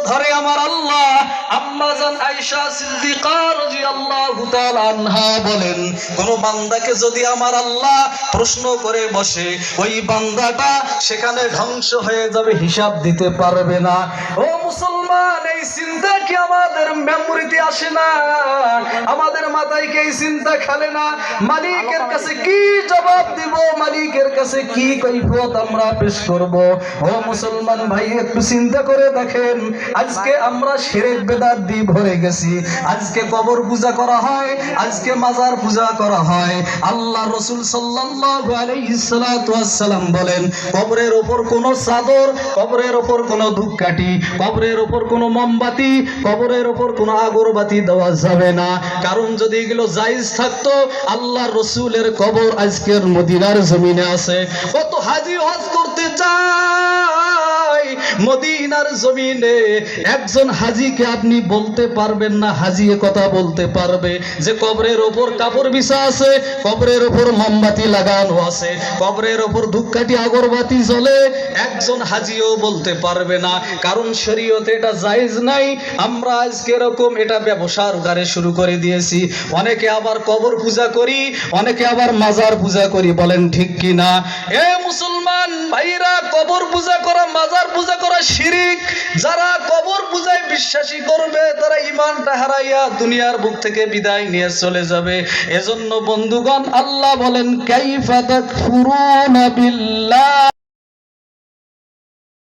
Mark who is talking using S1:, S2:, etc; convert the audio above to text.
S1: ধরে আমার আল্লাহ। আম্মা জান আয়েশা সিদ্দিকা রাদিয়াল্লাহু তাআলা আনহা বলেন, কোন বান্দাকে যদি আমার আল্লাহ প্রশ্ন করে বসে, ওই বান্দাটা সেখানে ধ্বংস হয়ে যাবে, হিসাব দিতে পারবে না। ও মুসলমান, এই চিন্তা কি আমাদের মেমোরিতে আসে না? আমাদের মাথায় কি এই চিন্তা খেলে না? মালিকের কাছে কি জবাব দিব, মালিকের কাছে কি কৈফিয়ত আমরা পেশ করব? ও মুসলমান ভাই, একটু চিন্তা করে দেখেন, আজকে আমরা শিরক বেদাত দিয়ে ভরে গেছি। আজকে কবর পূজা করা হয়, আজকে মাজার পূজা করা হয়। আল্লাহ রাসূল সাল্লাল্লাহু আলাইহি সাল্লাতু ওয়াসসালাম বলেন, কবরের উপর কোনো চাদর, কবরের উপর কোনো ধূপকাঠি, কবরের উপর কোনো মোমবাতি, কবরের উপর কোনো আগরবাতি দেওয়া যাবে না। কারণ যদি এগুলো জায়েজ থাকতো, আল্লাহ রাসূলের কবর আজকের মদিনার জমিনে আছে। কত হাজী হজ করতে যায় মদিনার জমিনে, একজন হাজীকে আপনি বলতে পারবেন না, হাজী কথা বলতে পারবে যে কবরের ওপর কাপড় বিছা আছে, কবরের ওপর মোমবাতি লাগানো আছে, কবরের ওপর ধূপকাঠি আগরবাতি জ্বলে, একজন হাজীও বলতে পারবে না। কারণ শরীয়তে এটা জায়েজ নাই। আমরা আজকে এরকম এটা ব্যবসার দ্বারে শুরু করে দিয়েছি। অনেকে আবার কবর পূজা করি, অনেকে আবার মাজার পূজা করি, বলেন ঠিক কি না? এ মুসলমান ভাইরা, কবর পূজা করা, মাজার পূজা করা শিরক। যারা কবর পূজায় বিশ্বাসী করবে, তারা ঈমানটা হারাইয়া দুনিয়ার বুক থেকে বিদায় নিয়ে চলে যাবে। এজন্য বন্ধুগণ, আল্লাহ বলেন, কাইফা তাকফুরুনা বিল্লাহ।